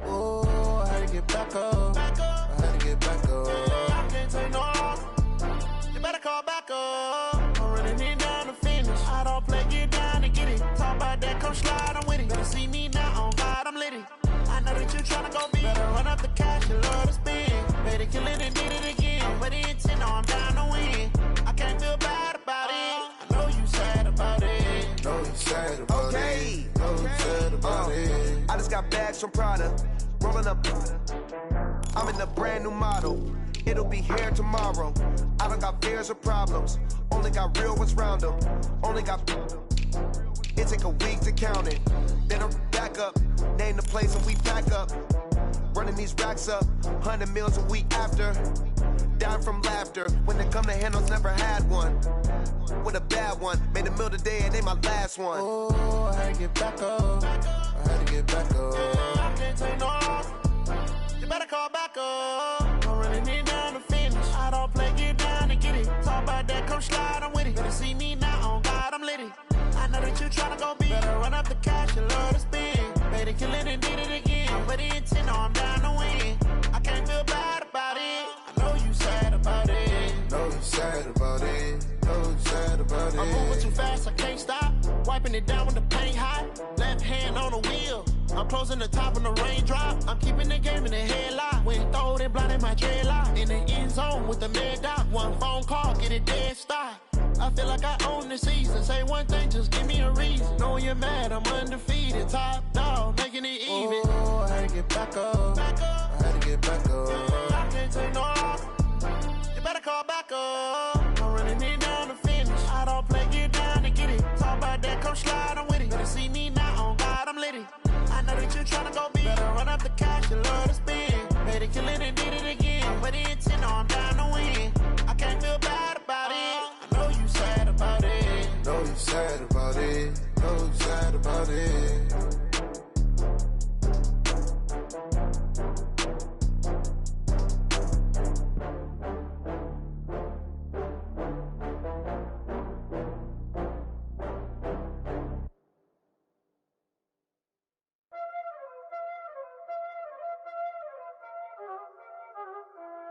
Oh, I had to get back up. I had to get back up. I can't take no loss. You better call back up. I'm running it down to finish. I don't play, get down and get it. Talk about that, come slide, I'm with it. Better see me now, on God, I'm litty. I know that you tryna go big. Better run up the cash, you love to spend. Better kill it and did it again. But the intent, no, I'm down to win. I can't feel bad about it. I know you sad about it. Know you sad about it. Know you sad about it. I just got bags from Prada. Rolling up. I'm in a brand new model. It'll be here tomorrow. I don't got fears or problems. Only got real ones round them. Only got. It take a week to count it. Then I'm back up. Name the place and we pack up. Running these racks up. 100 meals a week after. Down from laughter. When it come to handles, never had one. With a bad one. Made a meal today and they my last one. Oh, I had to get back up. I had to get back up. I can't take no loss. You better call back up. I'm running it down to finish. I don't play, get down and get it. Talk about that, come slide, I'm with it. Better see me now, on God, I'm litty. I know that you tryna go big. Better run up the cash, you love to spend. Better kill it and did it again. But the intent, no, I'm down to win. I can't feel bad about it. I know you sad about it. Know you sad about it. Know you sad about it. I'm moving too fast, I can't stop. Wiping it down with the paint hot. Left hand on the wheel. I'm closing the top on the raindrop. I'm keeping the game in the headlock. When throwed and blinded my dreadlock. In the end zone with the mad dot. One phone call, get it dead stop. I feel like I own the season. Say one thing, just give me a reason. Knowing you're mad, I'm undefeated. Top dog, making it even. Oh, I had to get back up. I had to get back up. I can't take no loss. You better call back up. I'm running it down to finish. I don't play, get down and get it. Talk about that, come slide, I'm with it. Better see me now, on God, I'm litty. I know that you tryna go big. Better run up the cash, you love to spend. Better kill it and did it again. But the intent, no, I'm down to win. I can't feel bad about it. I know you sad about it. Know you sad about it. Know you sad about it.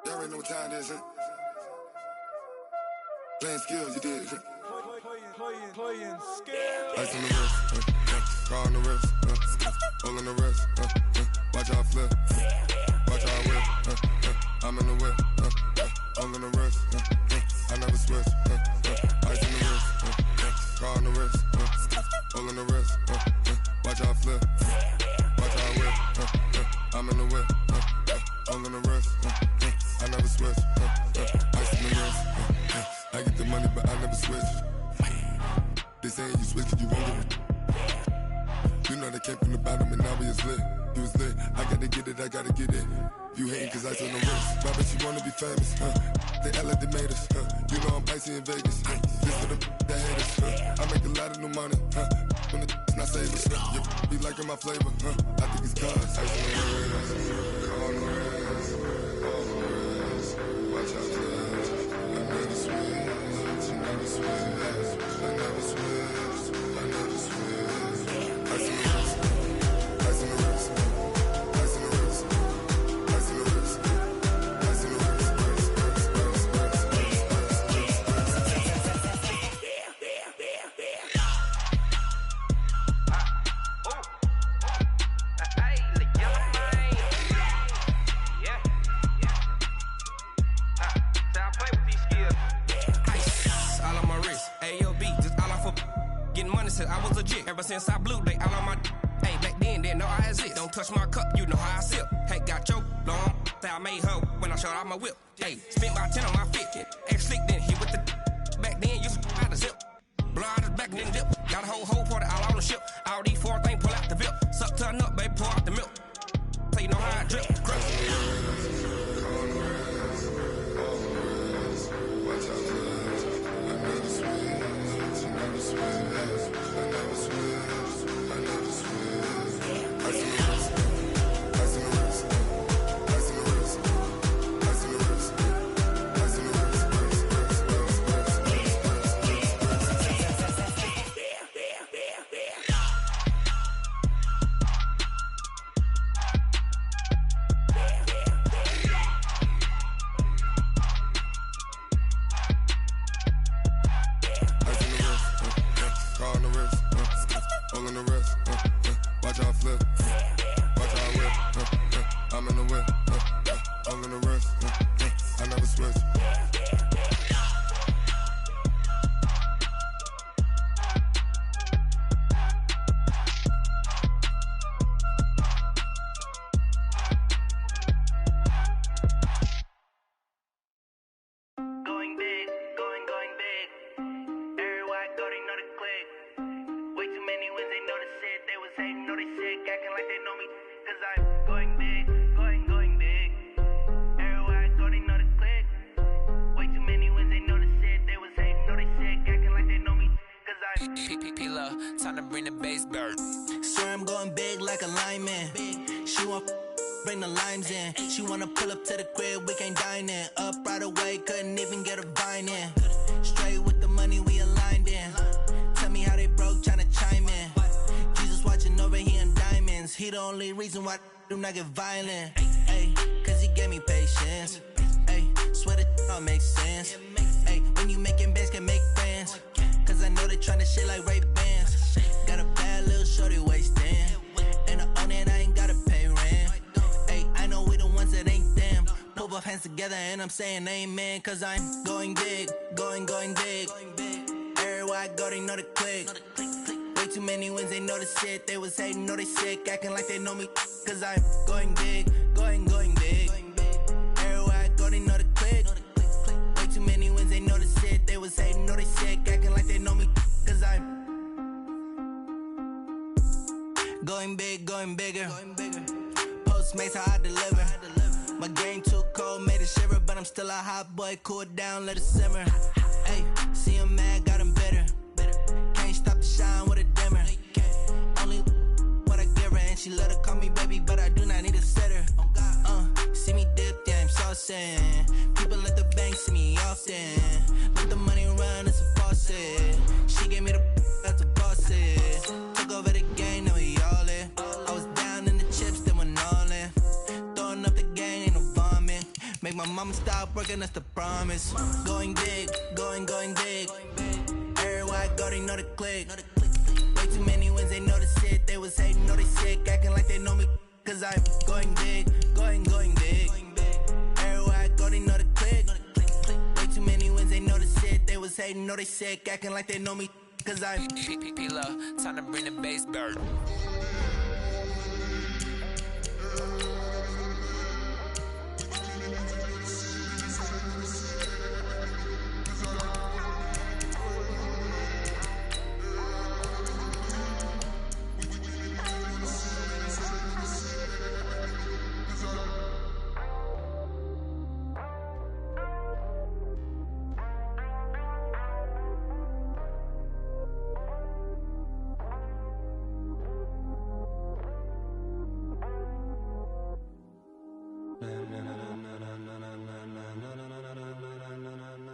Y'all already know what time it is, huh? Playing skills, you did. Playing skills. Ice on the wrist, car on the wrist, hole in the wrist, watch how I flip, watch how I whip, I'm in the whip, hole in the wrist, I never switch, ice on the wrist, car on the wrist, hole in the wrist, watch how I flip, watch how I whip, I'm in the whip, hole in the wrist, I never switch, ice on the wrist, I get the money but I never switch. They saying you switch it, you won't get it. You know they came from the bottom and now we is lit. You was lit, I gotta get it, I gotta get it. You hating cause ice on the wrist. Why bet you wanna be famous, huh? They act like they made us, huh? You know I'm icy in Vegas, huh? This for the that hate us, huh? I make a lot of new money, huh? When the not save us, you be liking my flavor, huh? I think it's cause ice on the wrist, on the wrist, on the wrist. Watch out, touch. I never switch, I never switch. I never switch, I never switch. Ice in the wrist, ice in the wrist, ice in the wrist, ice in the wrist, ice in the wrist, I was legit. Ever since I blew, they all on my hey, back then, didn't know I exist. Don't touch my cup, you know how I sip. Hey, got your long, say I made her when I showed out my whip. Hey, spent about 10 on my fit. Ex slick, then hit with the back then, used to out the zip. Blow out his back, then dip. Got a whole party all on the ship. All these four things, pull out the VIP. Suck, turn up, baby, pour out the milk. So you know how I drip. Crush. all in the wrist. Watch how I flip. Watch how I whip. I'm in the whip. All in the wrist. I never switch. Time to bring the bass bird. Swear I'm going big like a lineman. She want bring the limes in. She wanna pull up to the crib, we can't dine in. Up right away, couldn't even get a vine in. Straight with the money we aligned in. Tell me how they broke, tryna chime in. Jesus watching over, he in diamonds. He the only reason why I do not get violent. Ay, cause he gave me patience. Ay, swear that all makes sense. Ay, when you making bands can make friends. Cause I know they tryna shit like Ray Bans. Got a bad little shorty wasting. And I own it, I ain't gotta pay rent. Ay, I know we the ones that ain't them. Pull both hands together and I'm saying amen. Cause I'm going big, going big. Everywhere I go, they know the click. Way too many wins, they know the shit. They was hating, know they sick, acting like they know me. Cause I'm going big, going big. Everywhere I go, they know the click. Way too many wins, they know the shit. They was hating, know they sick, acting like they know me. Cause I'm going big, going bigger. Postmates, how I deliver. My game too cold, made it shiver. But I'm still a hot boy, cool it down, let it simmer. Hey, see him mad, got him bitter. Can't stop the shine with a dimmer. Only what I give her, and she let her call me baby, but I do not need a sitter. See me dip, yeah, I'm saucing. People at the bank see me often. Let the money run, it's a faucet. She gave me the that's a boss it. Took over the game, now we all in. I was down in the chips, then went all in. Throwing up the gang, ain't no vomit. Make my mama stop working, that's the promise. Going big, going big. Everywhere I go, they know the click. Way too many wins, they know the shit. They was hating, know they sick, acting like they know me. Cause I'm going big, going big. Everywhere I go, they know the click. Way too many wins, they know the shit. They was hating, know they sick, acting like they know me. Cause I'm P-P-P-Love, time to bring the bass bird.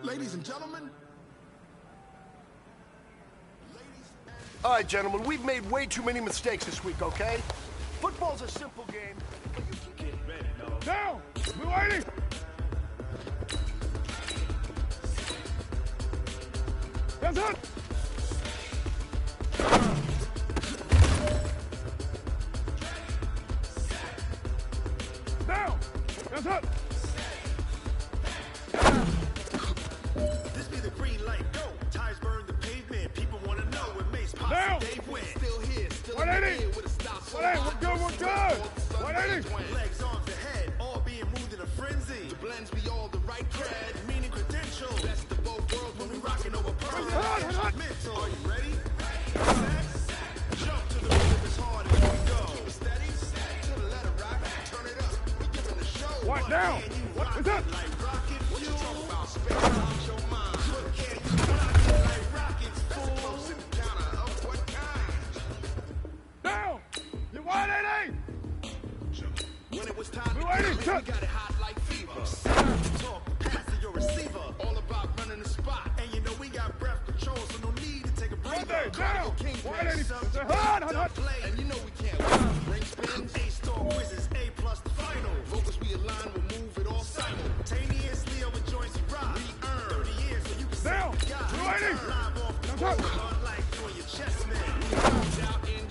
Ladies and gentlemen. All right, gentlemen, we've made way too many mistakes this week, okay? Football's a simple game, but you keep getting ready, though. Down! We're waiting! That's it! Down! That's it! This be the green light, go. Tires burn the pavement. People want to know what makes Down! Dave win. Still here, still 180! with a stop. 180, we're good! 180! Legs, arms, the head, all being moved in a frenzy. The blends be all the right cred, meaning credentials. Best of both worlds when we rocking over pearl. Mental. Are you ready? Set. Jump to the rhythm as hard as we go. Keep it steady, to the letter rock. Turn it up. We giving the show. What now? What is that? Like rocket fuel. What you talking about? Space out your mind. What can you rock it like rockets? That's a close in the counter of what kind? Down! You 180! When it was time to we got it hot like fever. Talk, pass to your receiver. All about running the spot. And you know we got breath control, so no need to take a break. Down! 180! Hard! And you know we can't win. Ring spins, A-star quizzes, A+ the final. Focus we align, we'll move it all simultaneously over joints you rock. We earn 30 years, so you can down! say God. 280! Live off the road, hard like doing your chest, man. We moved out in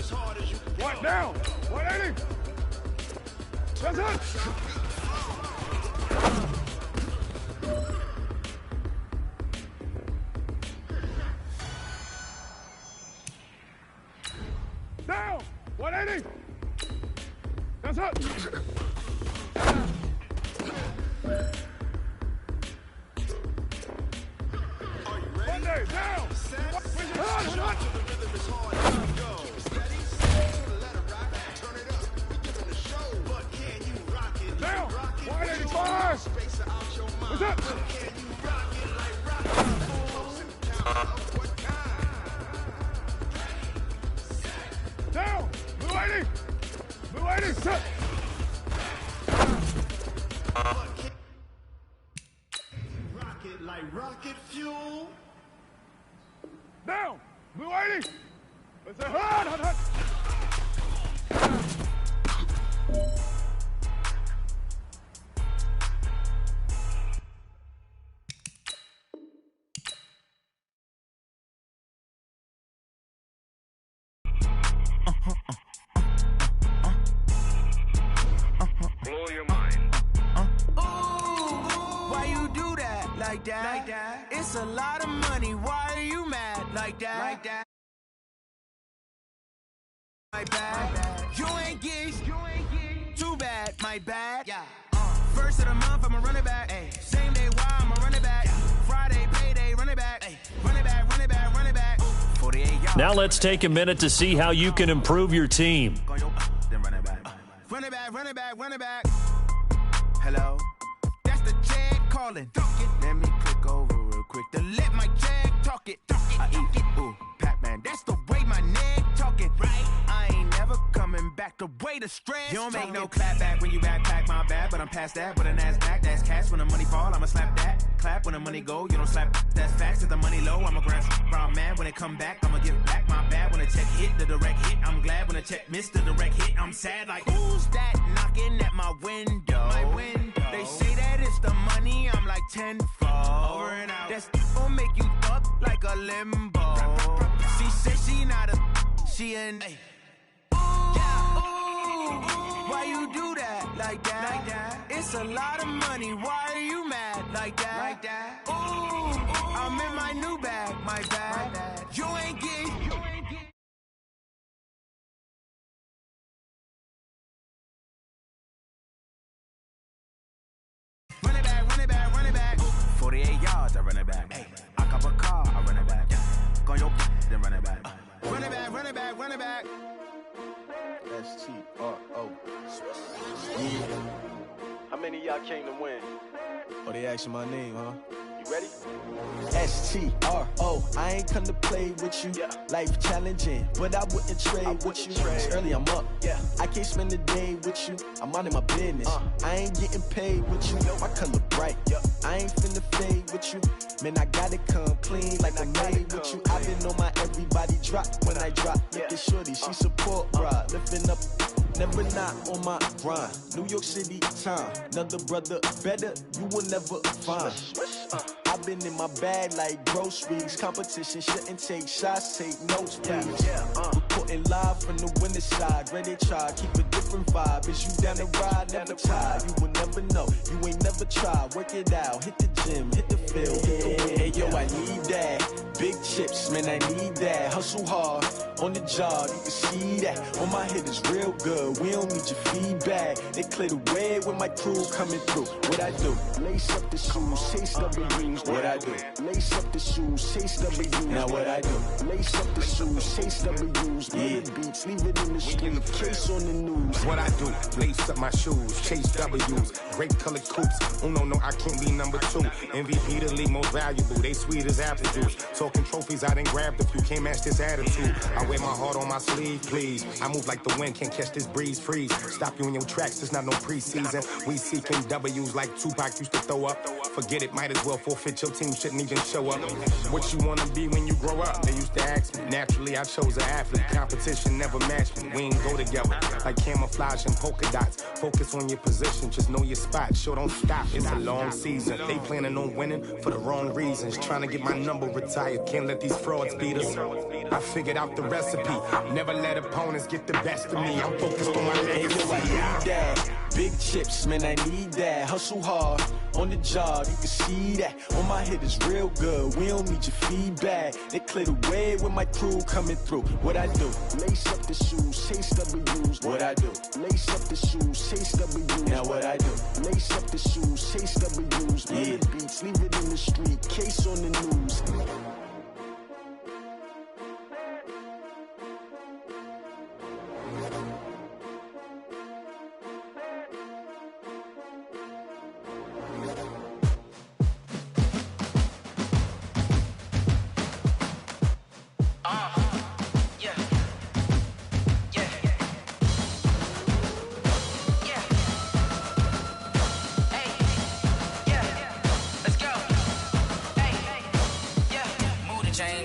as hard as you can. What down? 180. That's it. Down. 180. That's it. One day, down. Down. 185. What's up? Down. Blue 80. Blue 80. Set. Rocket like rocket fuel. Down. Blue 80. Let's say hard, hard, hard. Blow your mind. Why you do that like that? It's a lot of money. Why are you mad like that? My bad. You ain't get too bad. My bad. Yeah. First of the month, I'ma run it back. Ay. Same day, why I'ma run it back. Friday, payday, run it back. Ay. Run it back, run it back, run it back. 48 yards. Now let's take a minute to see how you can improve your team. Then run it back. Run it back, run it back, run it back. Hello? That's the jag calling. Let me click over real quick to let my jag talk it. I eat it. Ooh, Pac-Man. That's the way my neck talking. Right? I ain't never coming back. The way the stress. You don't make no clap back when you backpack my bad, but I'm past that. With a NASDAQ, that's cash. When the money fall, I'ma slap that. Clap when the money go, you don't slap. That's facts. If the money low, I'ma grab brown man. When it come back, I'ma give back my bad. When the check hit, the direct hit, I'm glad. When the check missed the direct hit, I'm sad. Like, who's that knocking at my window? My window. They say that it's the money, I'm like tenfold. Over and out. That's gon' make you up like a limbo. She said she not a, she an. Why you do that like that? It's a lot of money. Why are you mad like that? Ooh, I'm in my new bag, my bad. You ain't getting. Run it back, run it back, run it back. 48 yards, I run it back. Ay. I cop a car, I run it back. Go on your then run it back. Run it back, run it back, run it back. S-T-R-O. Yeah. How many of y'all came to win? Oh, they asking my name, huh? You ready? S-T-R-O. I ain't come to play with you. Yeah. Life challenging, but I wouldn't trade with you. It's early, I'm up. Yeah. I can't spend the day with you. I'm minding my business. I ain't getting paid with you. My color bright. I ain't finna fade with you. Man, I gotta come clean like I'm made with you. I've been on my everybody drop when I drop. Look at shorty, she support ride. Lifting up, never not on my grind. New York City time. Another brother better, you will never find. I've been in my bag like groceries. Competition shouldn't take shots, take notes, please. Reporting live from the winter side. Ready to try, keep a different vibe. Is you down the ride, never tired. You will never know, you ain't never tried. Work it out, hit the gym, hit the field, hit the wind. Hey yo, I need that. Big chips, man, I need that. Hustle hard, on the job, you can see that. On my head is real good, we don't need your feedback. They clear the way when my crew coming through. What I do? Lace up the shoes, chase W's. What I do? Lace up the shoes, chase W's. Now what I do? Lace up the shoes, chase W's. Yeah. Beats, leave it in the street, case on the news. What I do? Lace up my shoes, chase W's. Great colored coops. Oh no, I can't be number 2. MVP the league most valuable. They sweet as apple juice. Talking trophies, I done grabbed a few. Can't match this attitude. I wear my heart on my sleeve, please. I move like the wind, can't catch this breeze. Freeze. Stop you in your tracks. It's not no preseason. We seeking W's like Tupac used to throw up. Forget it, might as well forfeit. Your team shouldn't even show up. What you wanna be when you grow up? They used to ask me. Naturally, I chose an athlete. Competition never matched me. We ain't go together like camouflage and polka dots. Focus on your position, just know your spot. Sure, don't stop. It's a long season. They planning on winning for the wrong reasons. Trying to get my number retired. Can't let these frauds beat us. I figured out the recipe. Never let opponents get the best of me. I'm focused on my legacy. I need that. Big chips, man, I need that. Hustle hard on the job, you can see that. On my head is real good. We don't need your feedback. They clear the way with my crew coming through. What I do? Lace up the shoes, chase W's. What I do? Lace up the shoes, chase W's. Now what I do? Lace up the shoes, chase W's. Yeah. Beats, leave it in the street, case on the news.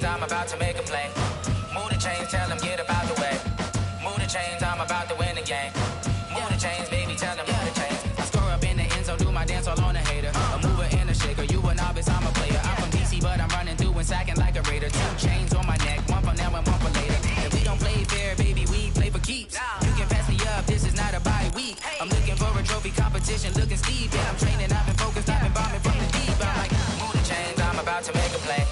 I'm about to make a play. Move the chains, tell them get about the way. Move the chains, I'm about to win the game. Move the chains, baby, tell them move the chains. I score up in the end zone, do my dance all on a hater. A mover and a shaker, you a novice, I'm a player. I'm from DC, but I'm running through and sacking like a raider. 2 chains on my neck, one for now and one for later. If we don't play fair, baby, we play for keeps. You can pass me up, this is not a bye week. I'm looking for a trophy competition, looking steep. Yeah, I'm training, I've been focused, I've been bombing from the deep. I'm like, move the chains, I'm about to make a play.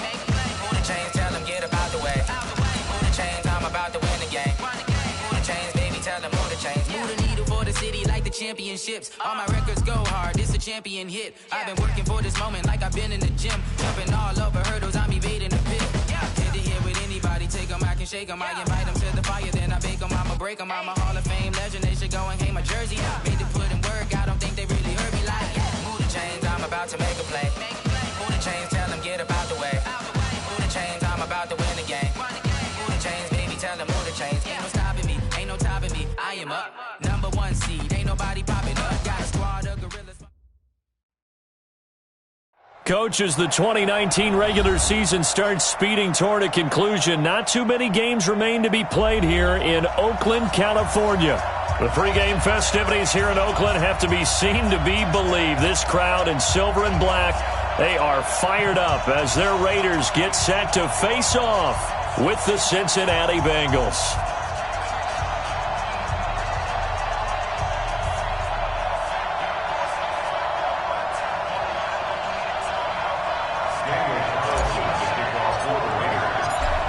Move the chains, tell them get about the way. Move the chains, I'm about to win the game. Move the chains, baby, tell them move the chains. Move the needle for the city like the championships. All my records go hard, this a champion hit. I've been working for this moment like I've been in the gym. Jumping all over hurdles, I'm evading the pit. Head to head with anybody, take them, I can shake them. I invite them to the fire, then I bake them, I'ma break them. I'm a Hall of Fame legend, they should go and hang my jersey. Made to put in work, I don't think they really heard me like, move the chains, I'm about to make a play. Move the chains, tell them get about the way. Move the chains, I'm about to win the game. Move the chains, baby, tell them move the chains. Ain't no stopping me, ain't no topping me. I am up, number 1 seed, ain't nobody popping up. Got a squad of gorillas. Coach, as the 2019 regular season starts speeding toward a conclusion, not too many games remain to be played here in Oakland, California. The pregame festivities here in Oakland have to be seen to be believed. This crowd in silver and black, they are fired up as their Raiders get set to face off with the Cincinnati Bengals.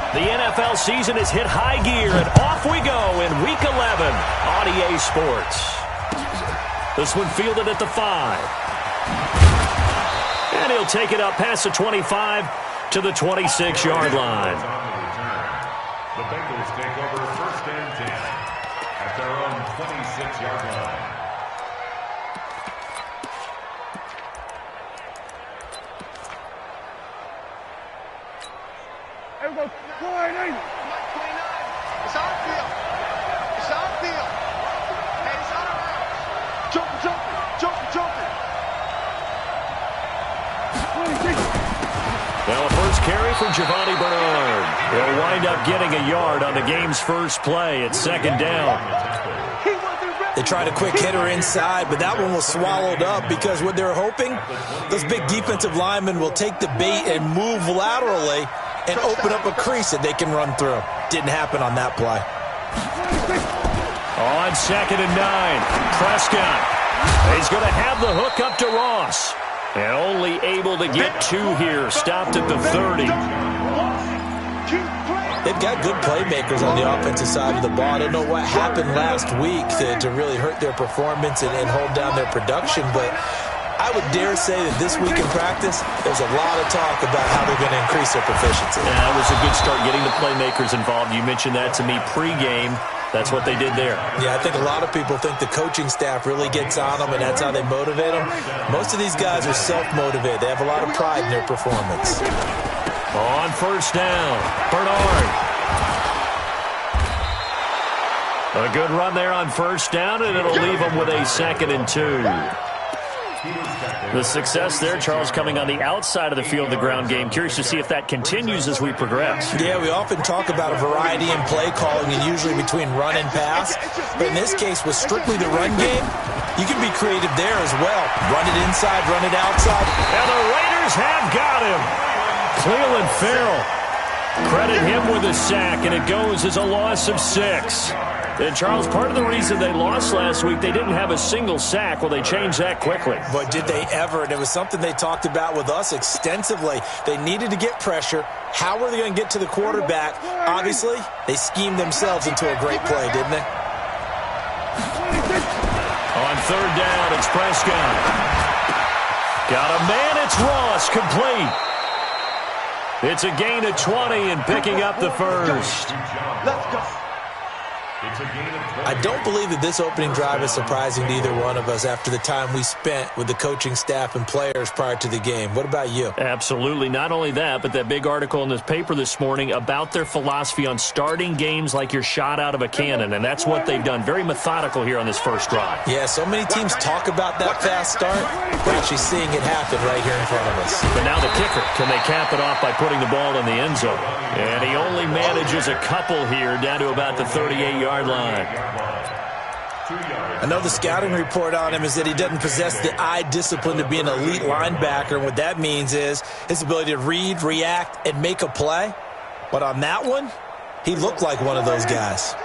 The NFL season has hit high gear, and off we go in Week 11 on EA Sports. This one fielded at the 5. And he'll take it up past the 25 to the 26-yard line. The Bengals take over 1st and 10 at their own 26-yard line. There we go. 29. It's outfield. It's outfield. Hey, it's out of bounds. Jumping. Now a first carry from Giovanni Bernard. He'll wind up getting a yard on the game's first play at 2nd down. They tried a quick hitter inside, but that one was swallowed up because what they're hoping, those big defensive linemen will take the bait and move laterally and open up a crease that they can run through. Didn't happen on that play. On 2nd and 9, Prescott. He's going to have the hook up to Ross. And only able to get 2 here. Stopped at the 30. They've got good playmakers on the offensive side of the ball. I don't know what happened last week to really hurt their performance and hold down their production, but I would dare say that this week in practice, there's a lot of talk about how they're going to increase their proficiency. Yeah, that was a good start getting the playmakers involved. You mentioned that to me pregame. That's what they did there. Yeah, I think a lot of people think the coaching staff really gets on them, and that's how they motivate them. Most of these guys are self-motivated. They have a lot of pride in their performance. On 1st down, Bernard. A good run there on 1st down, and it'll leave them with a 2nd and 2. The success there, Charles, coming on the outside of the field, the ground game. Curious to see if that continues as we progress. Yeah, we often talk about a variety in play calling and usually between run and pass. But in this case, with strictly the run game, you can be creative there as well. Run it inside, run it outside. And the Raiders have got him. Cleveland Farrell Credit him with a sack, and it goes as a loss of 6. And, Charles, part of the reason they lost last week, they didn't have a single sack. Well, they changed that quickly. But did they ever? And it was something they talked about with us extensively. They needed to get pressure. How were they going to get to the quarterback? Obviously, they schemed themselves into a great play, didn't they? On third down, it's Prescott. Got a man, it's Ross, complete. It's a gain of 20 and picking up the first. Let's go. I don't believe that this opening drive is surprising to either one of us after the time we spent with the coaching staff and players prior to the game. What about you? Absolutely. Not only that, but that big article in this paper this morning about their philosophy on starting games like you're shot out of a cannon, and that's what they've done. Very methodical here on this first drive. Yeah, so many teams talk about that fast start. We're actually seeing it happen right here in front of us. But now the kicker, can they cap it off by putting the ball in the end zone? And he only manages a couple here down to about the 38-yard line. I know the scouting report on him is that he doesn't possess the eye discipline to be an elite linebacker. And what that means is his ability to read, react, and make a play. But on that one, he looked like one of those guys.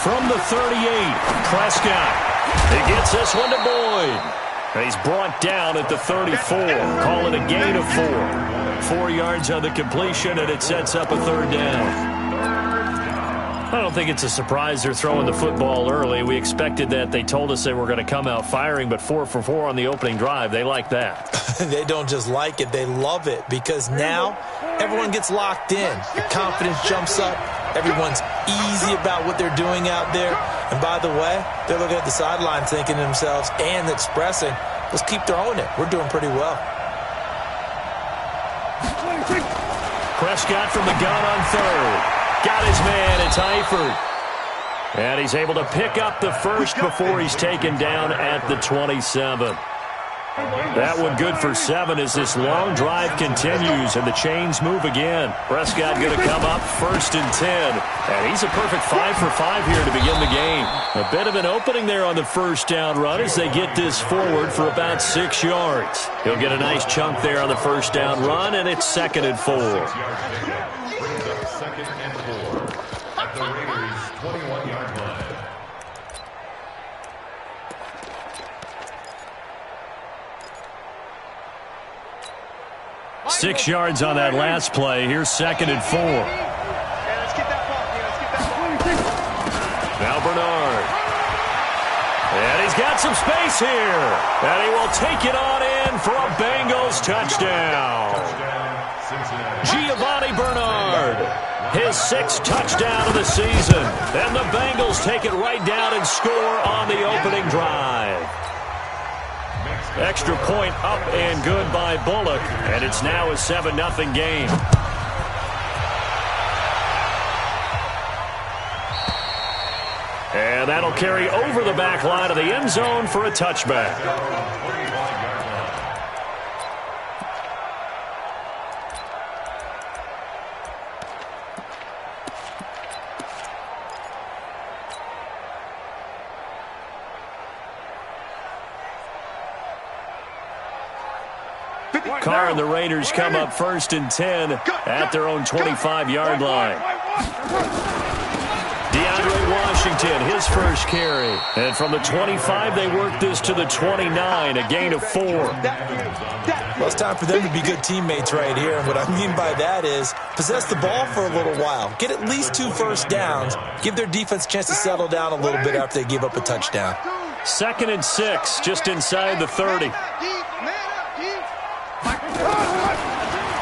From the 38, Prescott. He gets this one to Boyd. And he's brought down at the 34. Call it a gain of 4. 4 yards on the completion, and it sets up a third down. I don't think it's a surprise they're throwing the football early. We expected that. They told us they were going to come out firing, but 4 for 4 on the opening drive. They like that. They don't just like it. They love it because now everyone gets locked in. The confidence jumps up. Everyone's easy about what they're doing out there. And by the way, they're looking at the sideline thinking to themselves and expressing, let's keep throwing it. We're doing pretty well. Prescott from the gun on third. Got his man. It's Eifert. And he's able to pick up the first before he's taken down at the 27. That one good for 7 as this long drive continues and the chains move again. Prescott going to come up 1st and 10. And he's a perfect 5 for 5 here to begin the game. A bit of an opening there on the first down run as they get this forward for about 6 yards. He'll get a nice chunk there on the first down run, and it's 2nd and 4. At the Raiders' 21-yard line. 6 yards on that last play. Here's 2nd and 4. Now Bernard. And he's got some space here. And he will take it on in for a Bengals touchdown. Giovanni Bernard. His 6th touchdown of the season. And the Bengals take it right down and score on the opening drive. Extra point up and good by Bullock. And it's now a 7-0 game. And that'll carry over the back line of the end zone for a touchback. Carr and the Raiders come up 1st and 10 at their own 25-yard line. DeAndre Washington, his first carry. And from the 25, they work this to the 29, a gain of 4. Well, it's time for them to be good teammates right here. And what I mean by that is possess the ball for a little while. Get at least 2 first downs. Give their defense a chance to settle down a little bit after they give up a touchdown. 2nd and 6, just inside the 30.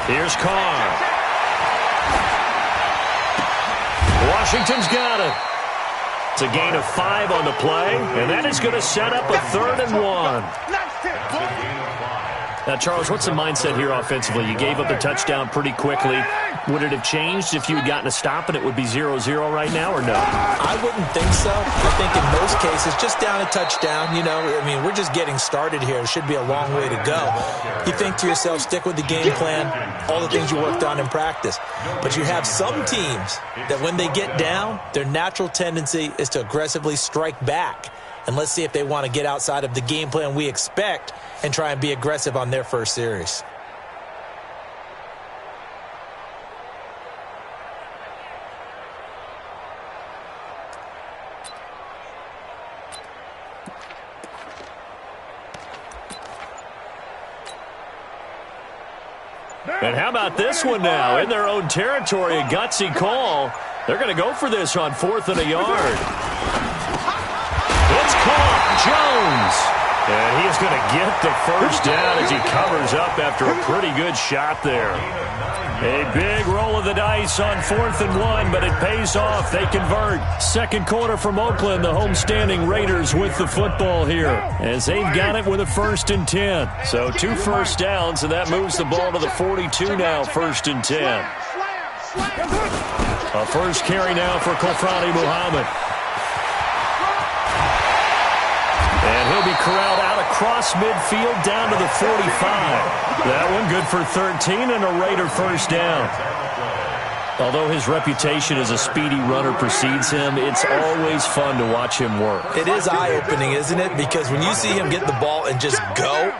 Here's Carr. Washington's got it. It's a gain of 5 on the play, and that is going to set up a 3rd and 1. Now, Charles, what's the mindset here offensively? You gave up the touchdown pretty quickly. Would it have changed if you had gotten a stop and it would be 0-0 right now, or no? I wouldn't think so. I think in most cases, just down a touchdown, you know, I mean, we're just getting started here. It should be a long way to go. You think to yourself, stick with the game plan, all the things you worked on in practice. But you have some teams that when they get down, their natural tendency is to aggressively strike back. And let's see if they want to get outside of the game plan we expect and try and be aggressive on their first series. And how about this one now? In their own territory, a gutsy call. They're going to go for this on 4th and a yard. It's caught. Jones. And he is going to get the first down as he covers up after a pretty good shot there. A big roll of the dice on 4th and 1, but it pays off. They convert. Second quarter from Oakland, the homestanding Raiders with the football here, as they've got it with a 1st and 10. So 2 first downs, and that moves the ball to the 42 now, 1st and 10. A first carry now for Kofrani Muhammad. And he'll be corralled out across midfield down to the 45. That one good for 13 and a Raider first down. Although his reputation as a speedy runner precedes him, it's always fun to watch him work. It is eye-opening, isn't it? Because when you see him get the ball and just go,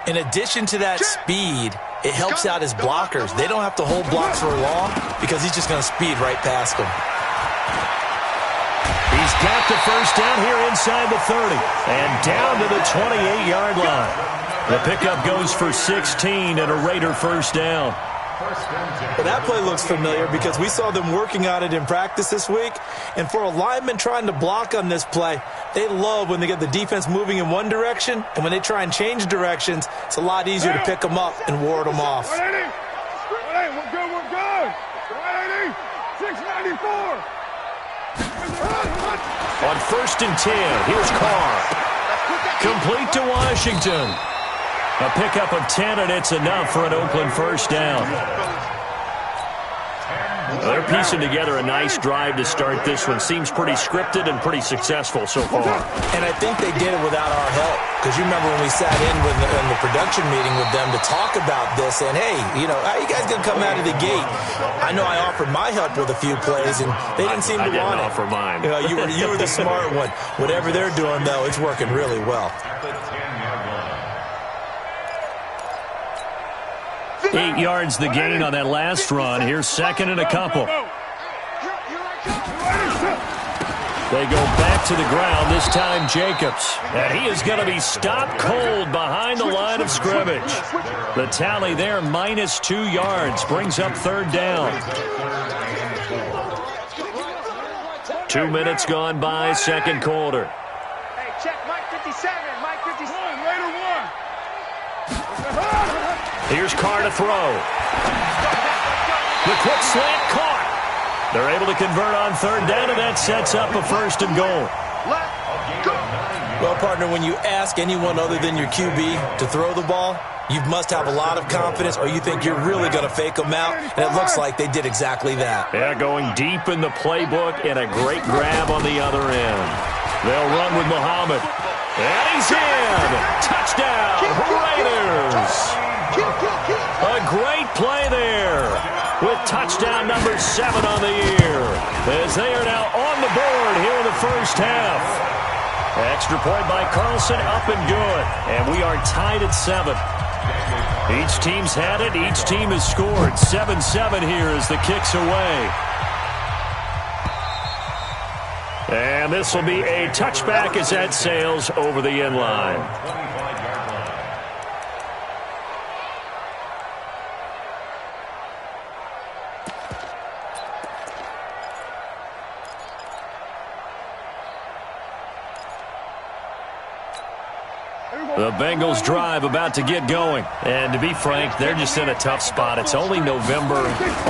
in addition to that speed, it helps out his blockers. They don't have to hold blocks for long because he's just going to speed right past them. He's got the first down here inside the 30 and down to the 28-yard line. The pickup goes for 16 and a Raider first down. Well, that play looks familiar because we saw them working on it in practice this week. And for a lineman trying to block on this play, they love when they get the defense moving in one direction. And when they try and change directions, it's a lot easier to pick them up and ward them off. 180. 180. We're good. We're good. 180. 694. On 1st and 10, here's Carr. Complete to Washington. A pickup of 10, and it's enough for an Oakland first down. They're piecing together a nice drive to start this one. Seems pretty scripted and pretty successful so far. And I think they did it without our help. Because you remember when we sat in the production meeting with them to talk about this, and hey, you know, how you guys going to come out of the gate? I know I offered my help with a few plays, and they didn't seem to want it. I didn't offer mine. You know, you were the smart one. Whatever they're doing, though, it's working really well. 8 yards the gain on that last run. Here's second and a couple. They go back to the ground, this time Jacobs. And he is going to be stopped cold behind the line of scrimmage. The tally there, minus 2 yards, brings up third down. 2 minutes gone by, second quarter. Hey, check Mike 57. Mike 57. Raider 1. Here's Carr to throw. The quick slant caught. They're able to convert on third down, and that sets up a first and goal. Well, partner, when you ask anyone other than your QB to throw the ball, you must have a lot of confidence, or you think you're really going to fake them out, and it looks like they did exactly that. Yeah, going deep in the playbook, and a great grab on the other end. They'll run with Muhammad. And he's in! Touchdown, Raiders! A great play there with touchdown number 7 on the year, as they are now on the board here in the first half. Extra point by Carlson, up and good, and we are tied at 7. Each team's had it, each team has scored. 7-7 here as the kick's away. And this will be a touchback as that sails over the end line. The Bengals drive about to get going. And to be frank, they're just in a tough spot. It's only November,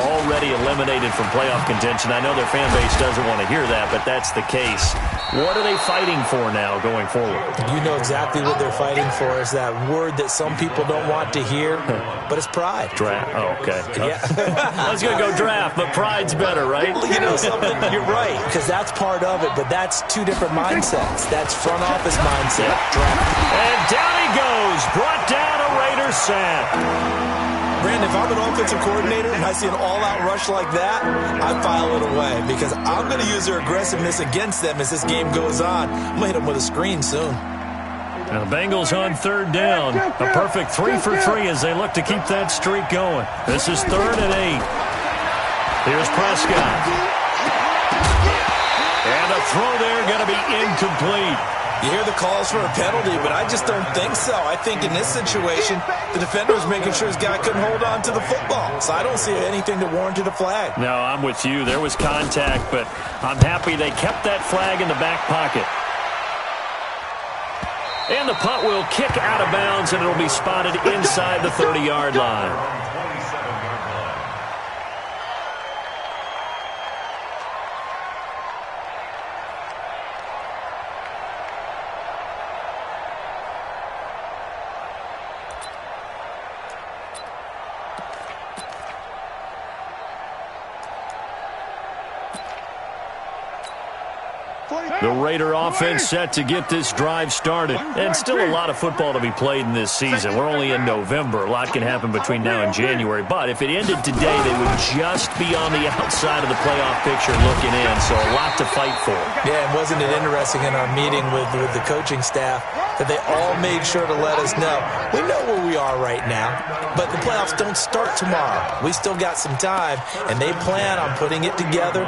already eliminated from playoff contention. I know their fan base doesn't want to hear that, but that's the case. What are they fighting for now going forward? You know exactly what they're fighting for. Is that word that some people don't want to hear, but it's pride. Draft. Oh, okay. Yeah. I was going to go draft, but pride's better, right? Well, you know something? You're right, because that's part of it, but that's two different mindsets. That's front office mindset. Draft. And down he goes. Brought down a Raider sack. Brandon, if I'm an offensive coordinator and I see an all-out rush like that, I file it away because I'm going to use their aggressiveness against them as this game goes on. I'm going to hit them with a screen soon. Now the Bengals on third down. A perfect 3 for 3 as they look to keep that streak going. This is 3rd and 8. Here's Prescott. And a throw there going to be incomplete. You hear the calls for a penalty, but I just don't think so. I think in this situation, the defender was making sure his guy couldn't hold on to the football. So I don't see anything to warrant a flag. No, I'm with you. There was contact, but I'm happy they kept that flag in the back pocket. And the punt will kick out of bounds, and it'll be spotted inside the 30-yard line. The Raider offense set to get this drive started. And still a lot of football to be played in this season. We're only in November. A lot can happen between now and January. But if it ended today, they would just be on the outside of the playoff picture looking in. So a lot to fight for. Yeah, and wasn't it interesting in our meeting with the coaching staff that they all made sure to let us know, we know where we are right now, but the playoffs don't start tomorrow. We still got some time, and they plan on putting it together,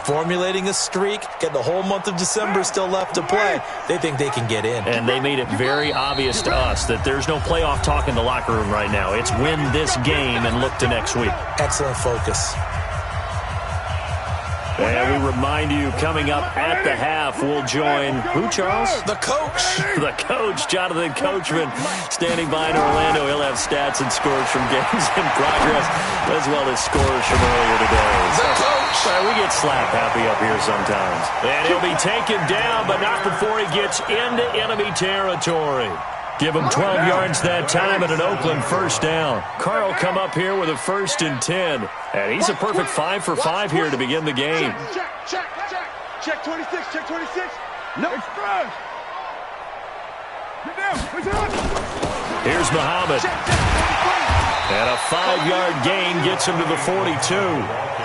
formulating a streak, get the whole month of December still left to play. They think they can get in. And they made it very obvious to us that there's no playoff talk in the locker room right now. It's win this game and look to next week. Excellent focus. And we remind you, coming up at the half, we'll join who, Charles? The coach. The coach, Jonathan Coachman, standing by in Orlando. He'll have stats and scores from games in progress, as well as scores from earlier today. The coach. We get slap happy up here sometimes. And he'll be taken down, but not before he gets into enemy territory. Give him 12 yards that time at an Oakland first down. Carl come up here with a 1st and 10. And he's a perfect 5 for 5 here to begin the game. Check 26, check 26. No. Express. Get down. Here's Muhammad. And a 5-yard gain gets him to the 42.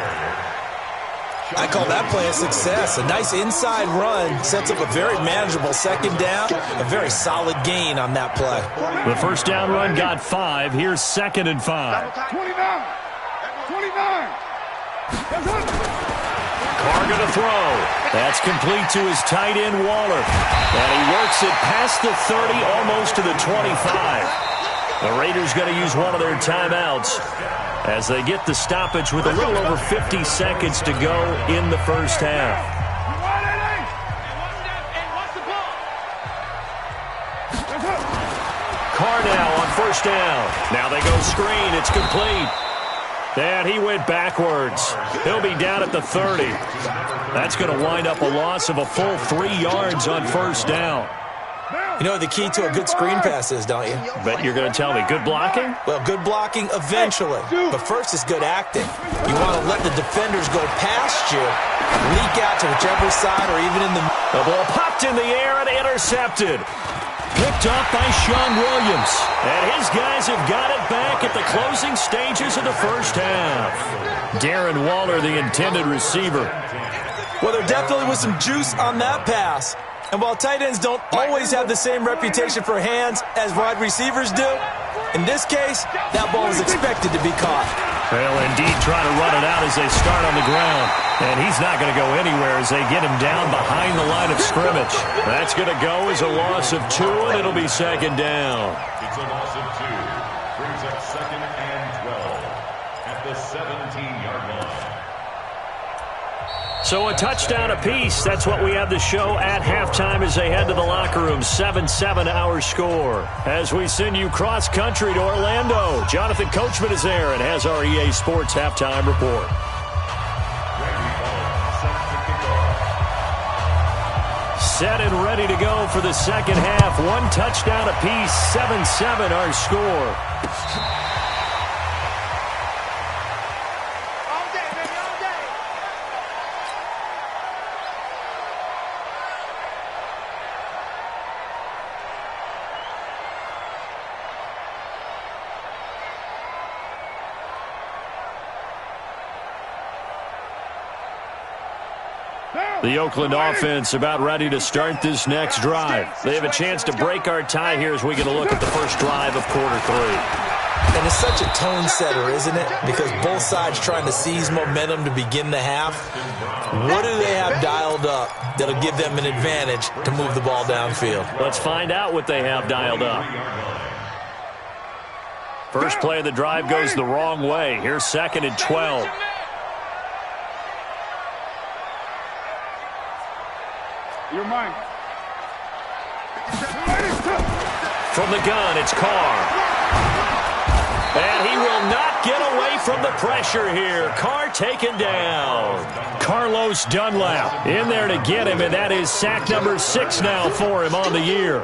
I call that play a success. A nice inside run sets up a very manageable second down. A very solid gain on that play. The first down run got 5. Here's 2nd and 5. 29. Carr going to throw. That's complete to his tight end, Waller. And he works it past the 30, almost to the 25. The Raiders going to use one of their timeouts as they get the stoppage with a little over 50 seconds to go in the first half. Carr now on first down. Now they go screen. It's complete. And he went backwards. He'll be down at the 30. That's going to wind up a loss of a full 3 yards on first down. You know what the key to a good screen pass is, don't you? Bet you're going to tell me. Good blocking? Well, good blocking eventually. But first is good acting. You want to let the defenders go past you, leak out to whichever side or even in the... The ball popped in the air and intercepted. Picked up by Sean Williams. And his guys have got it back at the closing stages of the first half. Darren Waller, the intended receiver. Well, there definitely was some juice on that pass. And while tight ends don't always have the same reputation for hands as wide receivers do, in this case, that ball is expected to be caught. They'll indeed try to run it out as they start on the ground. And he's not going to go anywhere as they get him down behind the line of scrimmage. That's going to go as a loss of 2, and it'll be second down. It's a loss of 2. Brings up 2nd and 12 at the 17-yard line. So a touchdown apiece. That's what we have to show at halftime as they head to the locker room. 7-7 our score. As we send you cross-country to Orlando, Jonathan Coachman is there and has our EA Sports halftime report. Set and ready to go for the second half. 1 touchdown apiece. 7-7 our score. Down. The Oakland offense about ready to start this next drive. They have a chance to break our tie here as we get a look at the first drive of quarter 3. And it's such a tone setter, isn't it? Because both sides trying to seize momentum to begin the half. What do they have dialed up that'll give them an advantage to move the ball downfield? Let's find out what they have dialed up. First play of the drive goes the wrong way. Here's 2nd and 12. You're mine. From the gun, it's Carr. And he will not get away from the pressure here. Carr taken down. Carlos Dunlap in there to get him, and that is sack number 6 now for him on the year.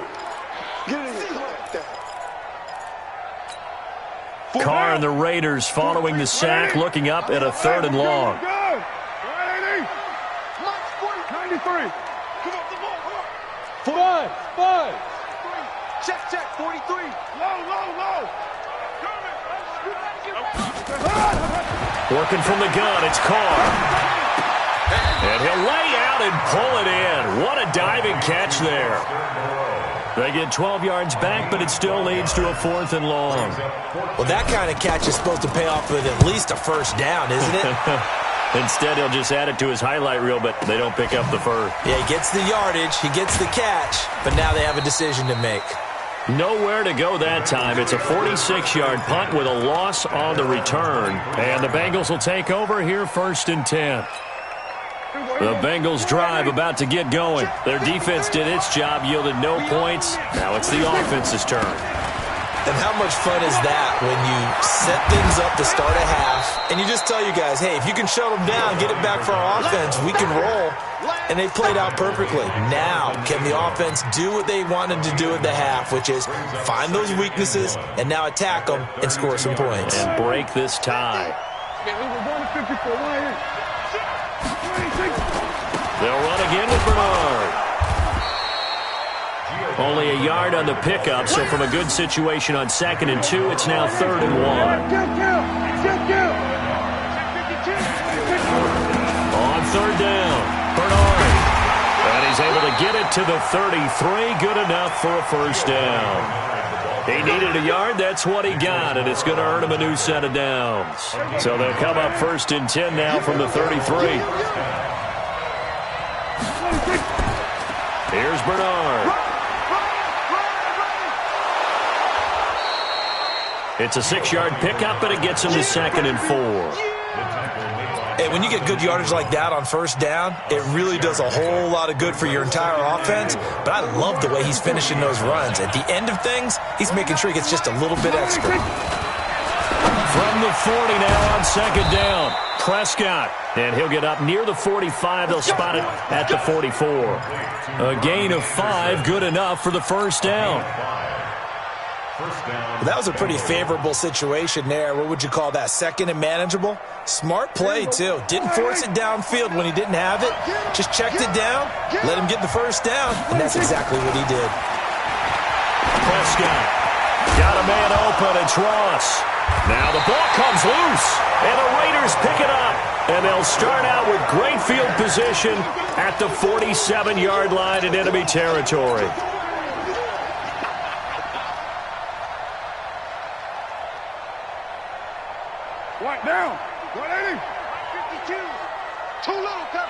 Carr and the Raiders following the sack, looking up at a 3rd and long. 93. 5. Check, 43. Low. Working from the gun, it's Carr. And he'll lay out and pull it in. What a diving catch there. They get 12 yards back, but it still leads to a 4th and long. Well, that kind of catch is supposed to pay off with at least a first down, isn't it? Instead, he'll just add it to his highlight reel, but they don't pick up the first. Yeah, he gets the yardage, he gets the catch, but now they have a decision to make. Nowhere to go that time. It's a 46-yard punt with a loss on the return. And the Bengals will take over here 1st and 10. The Bengals drive about to get going. Their defense did its job, yielded no points. Now it's the offense's turn. And how much fun is that when you set things up to start a half and you just tell you guys, hey, if you can shut them down, get it back for our offense, we can roll. And they played out perfectly. Now, can the offense do what they wanted to do at the half, which is find those weaknesses and now attack them and score some points. And break this tie. They'll run again with Bernard. Only a yard on the pickup, so from a good situation on 2nd and 2, it's now 3rd and 1. On 3rd down, Bernard. And he's able to get it to the 33. Good enough for a first down. He needed a yard. That's what he got, and it's going to earn him a new set of downs. So they'll come up 1st and 10 now from the 33. Here's Bernard. It's a 6-yard pickup, but it gets him to 2nd and 4. Hey, when you get good yardage like that on first down, it really does a whole lot of good for your entire offense. But I love the way he's finishing those runs. At the end of things, he's making sure he gets just a little bit extra. From the 40 now on 2nd down, Prescott. And he'll get up near the 45. They'll spot it at the 44. A gain of 5, good enough for the first down. Well, that was a pretty favorable situation there. What would you call that? 2nd and manageable? Smart play, too. Didn't force it downfield when he didn't have it. Just checked it down, let him get the first down, and that's exactly what he did. Prescott got a man open. It's Ross. Now the ball comes loose, and the Raiders pick it up. And they'll start out with great field position at the 47-yard line in enemy territory. Right down. 180. 52. Too low. Cut.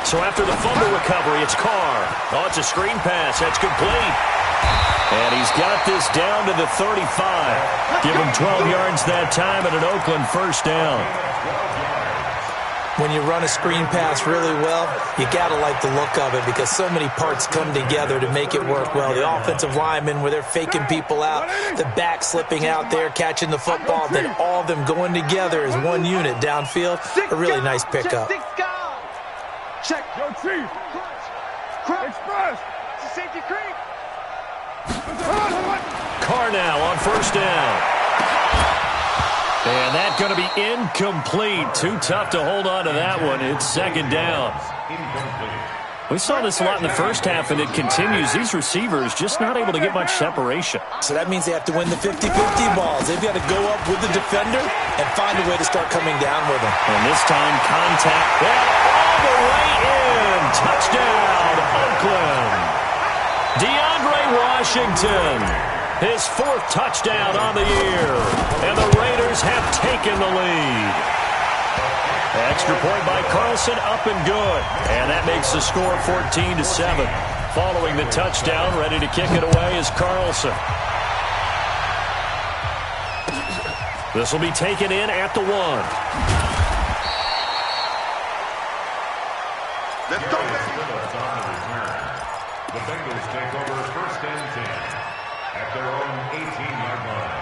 So after the fumble recovery, it's Carr. Oh, it's a screen pass. That's complete. And he's got this down to the 35. Give him 12 yards that time and an Oakland first down. When you run a screen pass really well, you got to like the look of it because so many parts come together to make it work well. The offensive linemen, where they're faking people out, the back slipping out there, catching the football, then all of them going together as one unit downfield. A really nice pickup. Check. Yo, Chief. Express. Safety creep. Carr now on first down. And that's going to be incomplete. Too tough to hold on to that one. It's 2nd down. We saw this a lot in the first half, and it continues. These receivers just not able to get much separation. So that means they have to win the 50-50 balls. They've got to go up with the defender and find a way to start coming down with them. And this time, contact all the way in. Touchdown, Oakland. DeAndre Washington, his 4th touchdown on the year. And the Raiders have taken the lead. Extra point by Carlson, up and good. And that makes the score 14-7. Following the touchdown, ready to kick it away is Carlson. This will be taken in at the 1. Let's go, The Bengals take over 1st and 10 at their own 18-yard line.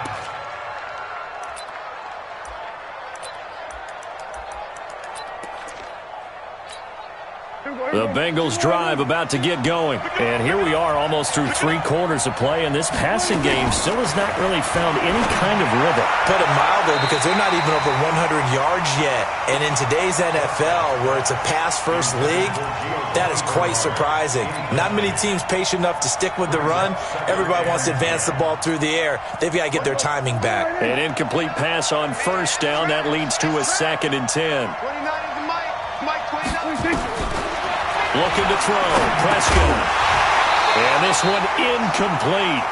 The Bengals drive about to get going. And here we are almost through 3 quarters of play, and this passing game still has not really found any kind of rhythm. Put it mildly, because they're not even over 100 yards yet. And in today's NFL, where it's a pass-first league, that is quite surprising. Not many teams patient enough to stick with the run. Everybody wants to advance the ball through the air. They've got to get their timing back. An incomplete pass on 1st down. That leads to a 2nd and 10. Looking to throw. Prescott. And this one incomplete.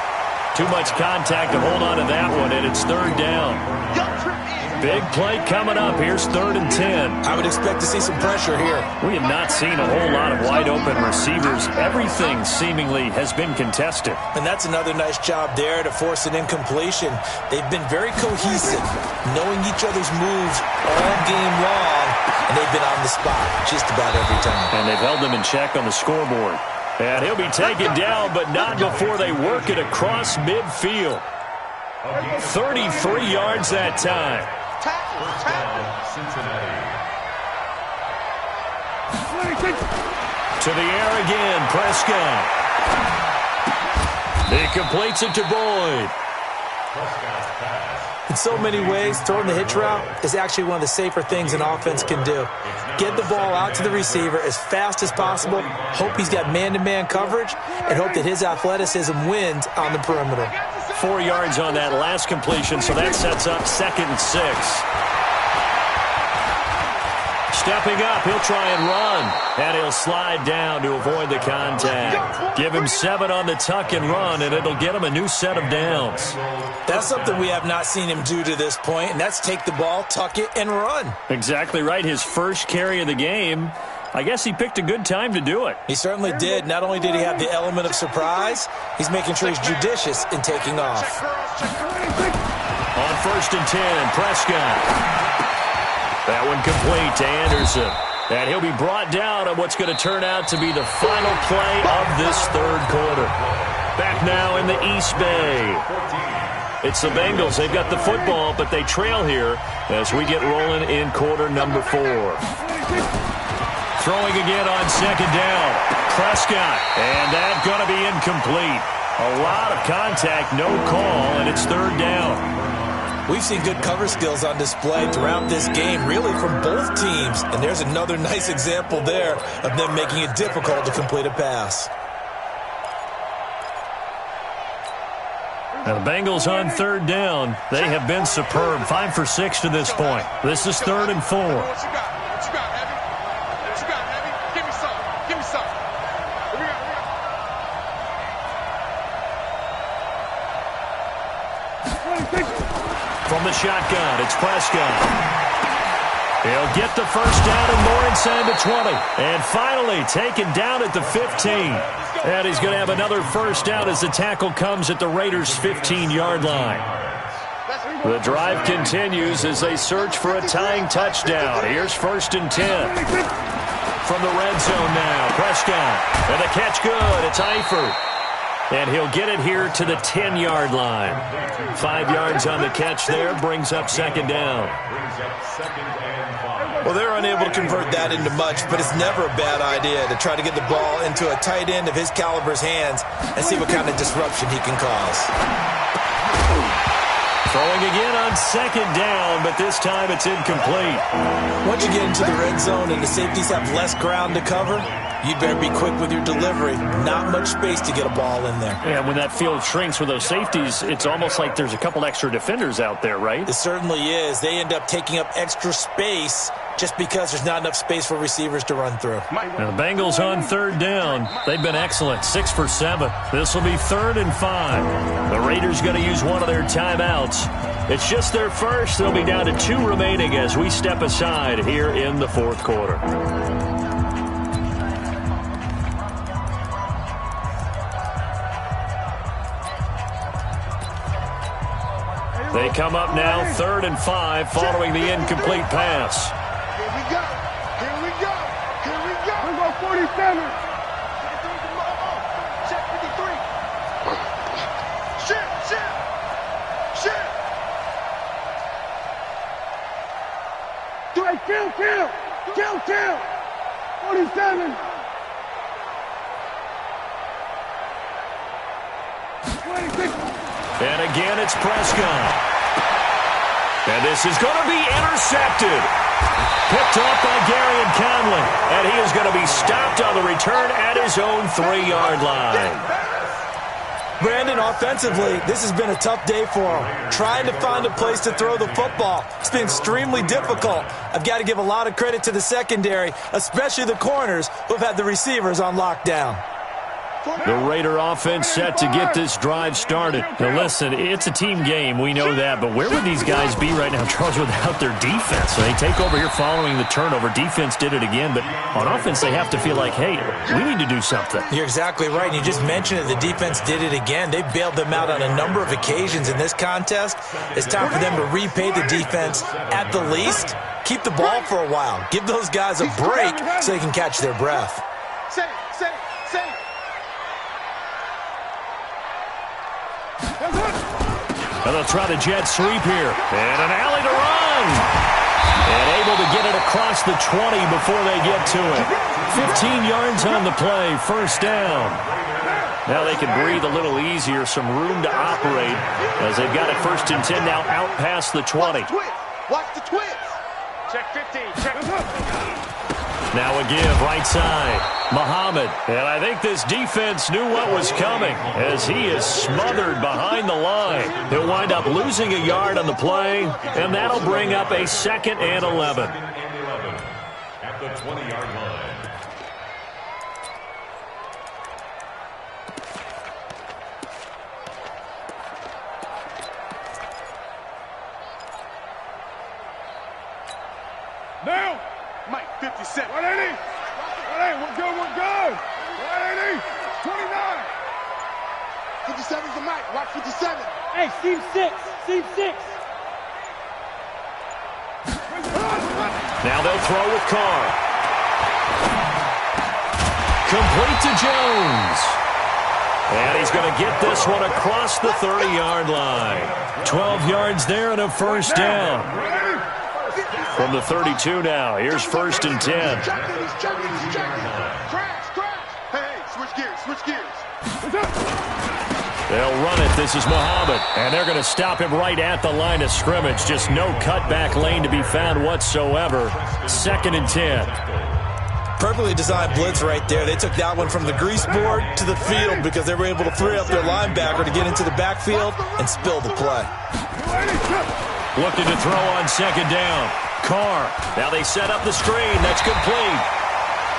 Too much contact to hold on to that one, and it's 3rd down. Big play coming up. Here's 3rd and 10. I would expect to see some pressure here. We have not seen a whole lot of wide-open receivers. Everything seemingly has been contested. And that's another nice job there to force an incompletion. They've been very cohesive, knowing each other's moves all game long, and they've been on the spot just about every time. And they've held them in check on the scoreboard. And he'll be taken down, but not before they work it across midfield. 33 yards that time. To the air again, Prescott. He completes it to Boyd. In so many ways, throwing the hitch route is actually one of the safer things an offense can do. Get the ball out to the receiver as fast as possible, hope he's got man-to-man coverage, and hope that his athleticism wins on the perimeter. 4 yards on that last completion, so that sets up 2nd and 6. Stepping up, he'll try and run, and he'll slide down to avoid the contact. Give him 7 on the tuck and run, and it'll get him a new set of downs. That's something we have not seen him do to this point, and that's take the ball, tuck it, and run. Exactly right. His first carry of the game, I guess he picked a good time to do it. He certainly did. Not only did he have the element of surprise, he's making sure he's judicious in taking off. On 1st and 10, Prescott. That one complete to Anderson. And he'll be brought down on what's going to turn out to be the final play of this 3rd quarter. Back now in the East Bay. It's the Bengals. They've got the football, but they trail here as we get rolling in quarter number 4. Throwing again on 2nd down. Prescott. And that's going to be incomplete. A lot of contact, no call, and it's 3rd down. We've seen good cover skills on display throughout this game, really from both teams. And there's another nice example there of them making it difficult to complete a pass. And the Bengals on 3rd down. They have been superb. 5 for 6 to this point. This is 3rd and 4. What you got? What you got, Heavy? What you got, Heavy? Give me some. Give me some. What we got? From the shotgun, it's Prescott. He'll get the 1st down and more inside the 20. And finally taken down at the 15. And he's going to have another 1st down as the tackle comes at the Raiders' 15-yard line. The drive continues as they search for a tying touchdown. Here's 1st and 10. From the red zone now, Prescott. And the catch good. It's Eifert. And he'll get it here to the 10-yard line. 5 yards on the catch there, brings up 2nd down. Well, they're unable to convert that into much, but it's never a bad idea to try to get the ball into a tight end of his caliber's hands and see what kind of disruption he can cause. Throwing again on 2nd down, but this time it's incomplete. Once you get into the red zone and the safeties have less ground to cover, you'd better be quick with your delivery. Not much space to get a ball in there. Yeah, when that field shrinks with those safeties, it's almost like there's a couple extra defenders out there, right? It certainly is. They end up taking up extra space just because there's not enough space for receivers to run through. Now the Bengals on third down. They've been excellent, 6 for 7. This will be 3rd and 5. The Raiders going to use one of their timeouts. It's just their first. They'll be down to 2 remaining as we step aside here in the 4th quarter. They come up now, 3rd and 5, following the incomplete pass. Here we go. Here we go. Here we go. We go 47. Check 53. Shit. Kill. 47. 26. And again, it's Prescott. And this is going to be intercepted. Picked off by Gary and Conley. And he is going to be stopped on the return at his own 3-yard line. Brandon, offensively, this has been a tough day for him. Trying to find a place to throw the football. It's been extremely difficult. I've got to give a lot of credit to the secondary, especially the corners who have had the receivers on lockdown. The Raider offense set to get this drive started. Now listen, it's a team game, we know that, but where would these guys be right now, Charles, without their defense? So they take over here following the turnover. Defense did it again, but on offense they have to feel like, hey, we need to do something. You're exactly right, and you just mentioned it. The defense did it again. They bailed them out on a number of occasions in this contest. It's time for them to repay the defense at the least. Keep the ball for a while. Give those guys a break so they can catch their breath. Say. And they'll try the jet sweep here. And an alley to run. And able to get it across the 20 before they get to it. 15 yards on the play, 1st down. Now they can breathe a little easier, some room to operate as they've got it 1st and 10 now out past the 20. Watch the twist. Check 15. Check. Now a give, right side. Muhammad. And I think this defense knew what was coming as he is smothered behind the line. He'll wind up losing a yard on the play, and that'll bring up a 2nd and 11. At the 20-yard line. Now. Mike, 57. 180. 180. We're good. 180. 29. 57's the Mike. Watch 57. Hey, seam 6. Now they'll throw with Carr. Complete to Jones. And he's going to get this one across the 30-yard line. 12 yards there and a 1st down. From the 32 now. Here's 1st and 10. Crash. Hey, switch gears. They'll run it. This is Muhammad. And they're going to stop him right at the line of scrimmage. Just no cutback lane to be found whatsoever. 2nd and 10. Perfectly designed blitz right there. They took that one from the grease board to the field because they were able to free up their linebacker to get into the backfield and spill the play. Looking to throw on 2nd down. Carr. Now they set up the screen. That's complete.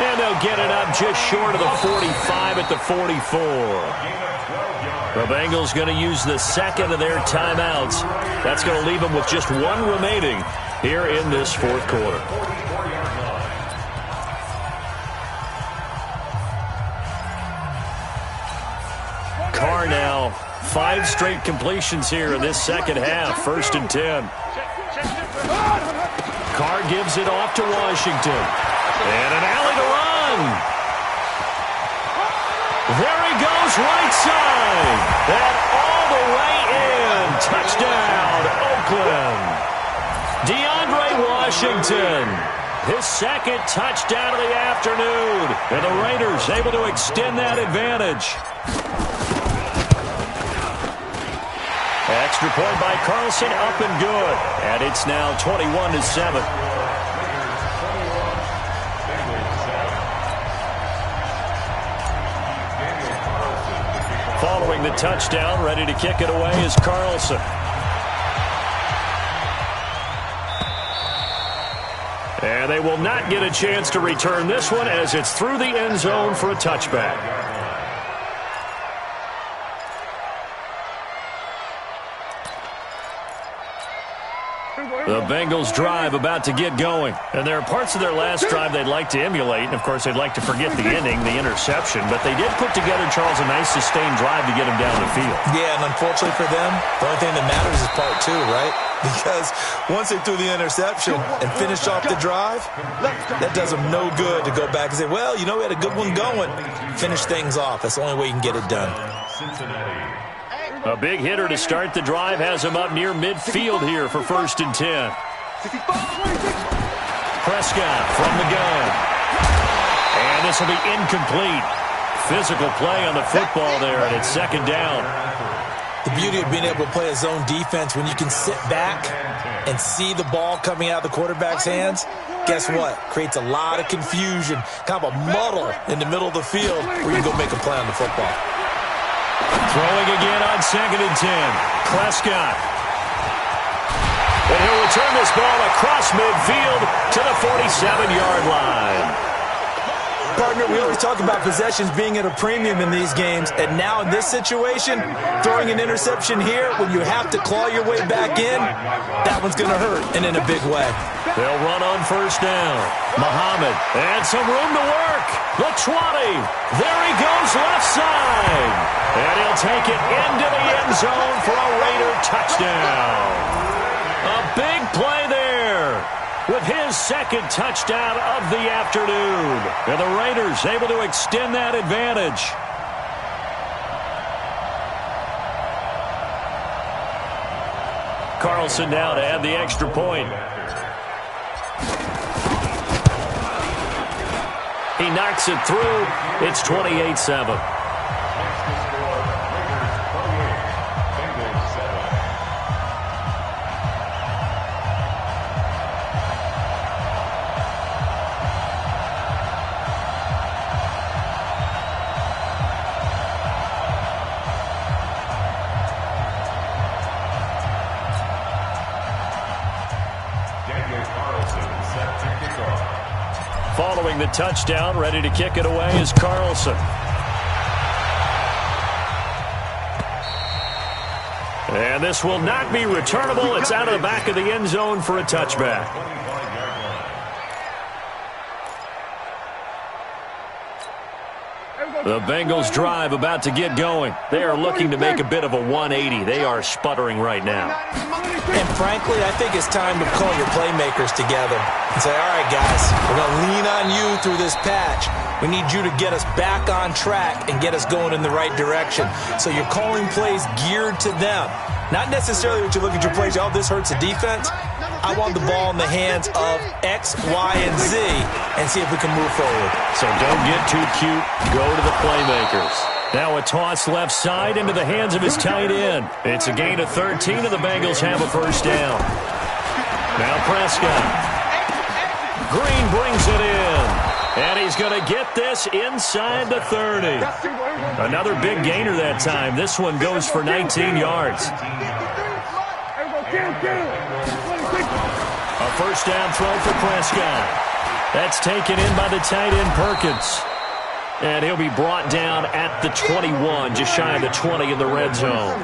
And they'll get it up just short of the 45 at the 44. The Bengals going to use the 2nd of their timeouts. That's going to leave them with just 1 remaining here in this 4th quarter. Carr now 5 straight completions here in this 2nd half. 1st and 10. Carr gives it off to Washington. And an alley to run. There he goes, right side. And all the way in. Touchdown, Oakland. DeAndre Washington. His 2nd touchdown of the afternoon. And the Raiders able to extend that advantage. Extra point by Carlson, up and good. And it's now 21-7. 21-7. Following the touchdown, ready to kick it away is Carlson. And they will not get a chance to return this one as it's through the end zone for a touchback. The Bengals drive about to get going. And there are parts of their last drive they'd like to emulate. And, of course, they'd like to forget the ending, the interception. But they did put together, Charles, a nice sustained drive to get them down the field. Yeah, and unfortunately for them, the only thing that matters is part two, right? Because once they threw the interception and finished off the drive, that does them no good to go back and say, well, you know, we had a good one going. Finish things off. That's the only way you can get it done. A big hitter to start the drive has him up near midfield here for 1st and 10. Prescott from the gun. And this will be incomplete. Physical play on the football there, and it's 2nd down. The beauty of being able to play a zone defense when you can sit back and see the ball coming out of the quarterback's hands, guess what? Creates a lot of confusion, kind of a muddle in the middle of the field where you can go make a play on the football. Throwing again on 2nd and 10. Prescott. And he'll return this ball across midfield to the 47-yard line. Partner, we always talk about possessions being at a premium in these games, and now in this situation, throwing an interception here when you have to claw your way back in, that one's going to hurt, and in a big way. They'll run on 1st down. Muhammad, and some room to work. The 20. There he goes left side. And he'll take it into the end zone for a Raider touchdown. A big play there with his 2nd touchdown of the afternoon. And the Raiders able to extend that advantage. Carlson now to add the extra point. He knocks it through. It's 28-7. Following the touchdown, ready to kick it away is Carlson. And this will not be returnable. It's out of the back of the end zone for a touchback. The Bengals drive about to get going. They are looking to make a bit of a 180. They are sputtering right now. And frankly, I think it's time to call your playmakers together and say, all right, guys, we're going to lean on you through this patch. We need you to get us back on track and get us going in the right direction. So you're calling plays geared to them. Not necessarily what you look at your plays, oh, this hurts the defense. I want the ball in the hands of X, Y, and Z and see if we can move forward. So don't get too cute. Go to the playmakers. Now a toss left side into the hands of his tight end. It's a gain of 13, and the Bengals have a 1st down. Now Prescott. Green brings it in. And he's going to get this inside the 30. Another big gainer that time. This one goes for 19 yards. A 1st down throw for Prescott. That's taken in by the tight end Perkins. And he'll be brought down at the 21, just shy of the 20 in the red zone.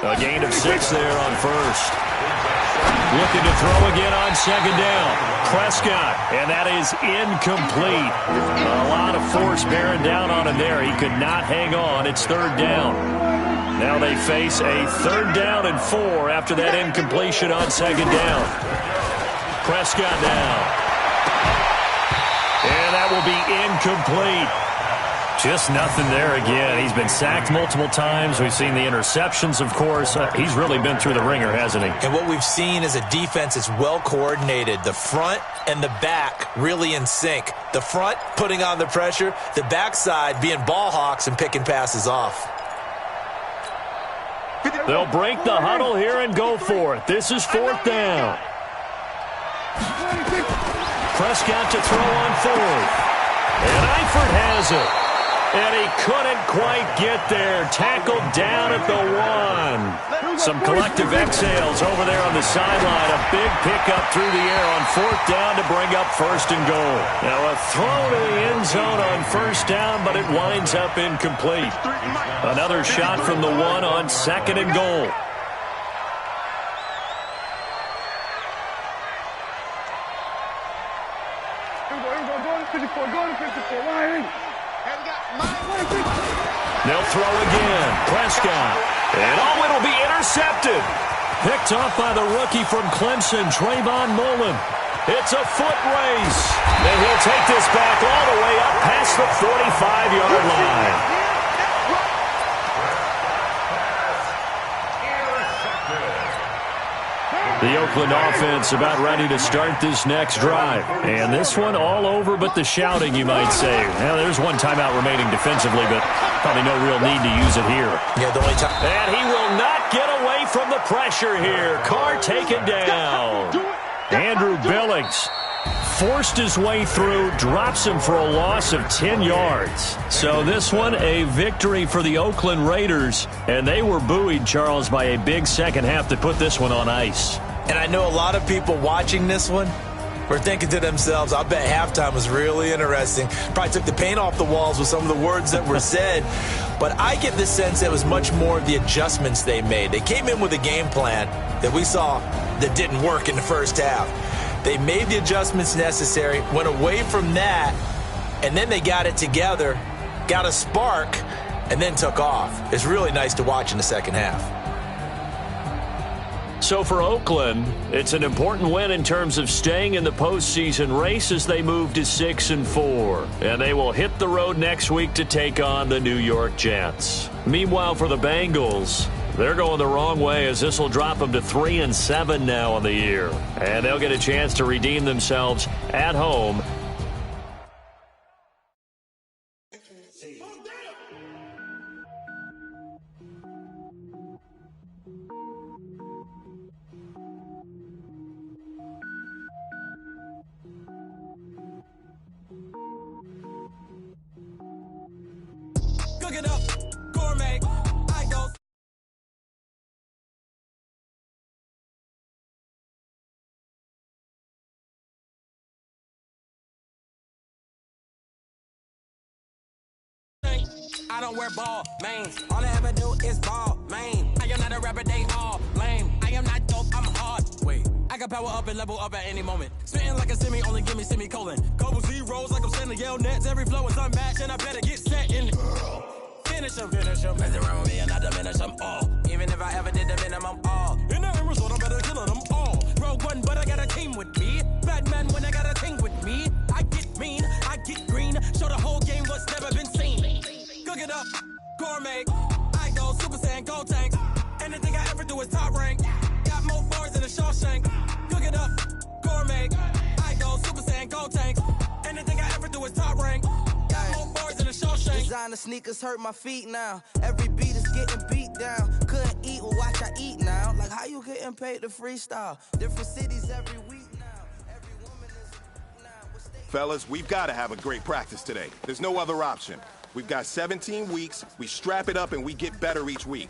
A gain of 6 there on 1st. Looking to throw again on 2nd down. Prescott, and that is incomplete. A lot of force bearing down on him there. He could not hang on. It's 3rd down. Now they face a 3rd down and 4 after that incompletion on 2nd down. Prescott now. And that will be incomplete. Just nothing there again. He's been sacked multiple times. We've seen the interceptions, of course. He's really been through the ringer, hasn't he? And what we've seen is a defense that's well coordinated. The front and the back really in sync. The front putting on the pressure. The backside being ball hawks and picking passes off. They'll break the huddle here and go for it. This is 4th down. Prescott to throw on 4th. And Eifert has it. And he couldn't quite get there. Tackled down at the 1. Some collective exhales over there on the sideline. A big pickup through the air on 4th down to bring up 1st and goal. Now a throw to the end zone on 1st down, but it winds up incomplete. Another shot from the 1 on 2nd and goal. They'll throw again. Prescott. And it'll be intercepted. Picked off by the rookie from Clemson, Trayvon Mullen. It's a foot race. And he'll take this back all the way up past the 45-yard line. The Oakland offense about ready to start this next drive. And this one all over but the shouting, you might say. Well, there's one timeout remaining defensively, but probably no real need to use it here. Yeah, the only time. And he will not get away from the pressure here. Carr taken down. Andrew Billings forced his way through, drops him for a loss of 10 yards. So this one, a victory for the Oakland Raiders. And they were buoyed, Charles, by a big second half to put this one on ice. And I know a lot of people watching this one were thinking to themselves, I bet halftime was really interesting. Probably took the paint off the walls with some of the words that were said. But I get the sense it was much more of the adjustments they made. They came in with a game plan that we saw that didn't work in the first half. They made the adjustments necessary, went away from that, and then they got it together, got a spark, and then took off. It's really nice to watch in the second half. So for Oakland, it's an important win in terms of staying in the postseason race as they move to 6-4. And they will hit the road next week to take on the New York Jets. Meanwhile, for the Bengals, they're going the wrong way as this will drop them to 3-7 now on the year. And they'll get a chance to redeem themselves at home. Cook it up, gourmet. I go. I don't wear ball, mains. All I ever do is ball, main. I am not a rapper, they all lame. I am not dope, I'm hard. Wait, I can power up and level up at any moment. Spitting like a semi, only give me semicolon. Couple zeros like I'm sending yell nets. Every flow is unmatched, and I better get set in. Finish them. Mess around with me and I diminish them all. Even if I ever did the minimum all. In the end result, I better kill them all. Rogue one, but I got a team with me. Batman when I got a team with me. I get mean, I get green. Show the whole game what's never been seen. Cook it up, gourmet. I go Super Saiyan, Gold Tank. Anything I ever do is top rank. Got more bars than a Shawshank. Cook it up, gourmet. I go Super Saiyan, Gold Tank. Anything I ever do is top rank. Got more bars than a Shawshank. Designer sneakers hurt my feet now. Every beat is getting beat down. Couldn't eat, well watch I eat now. Like how you getting paid to freestyle? Different cities every week now. Every woman is now. Fellas, we've got to have a great practice today. There's no other option. We've got 17 weeks, we strap it up, and we get better each week.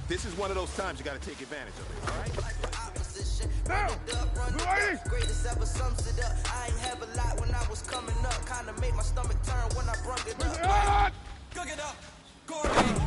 This is one of those times you got to take advantage of it, all right? Greatest ever sums it up. I ain't have a lot when I was coming up. Kinda made my stomach turn when I brung it up. Cook it up, gourmet.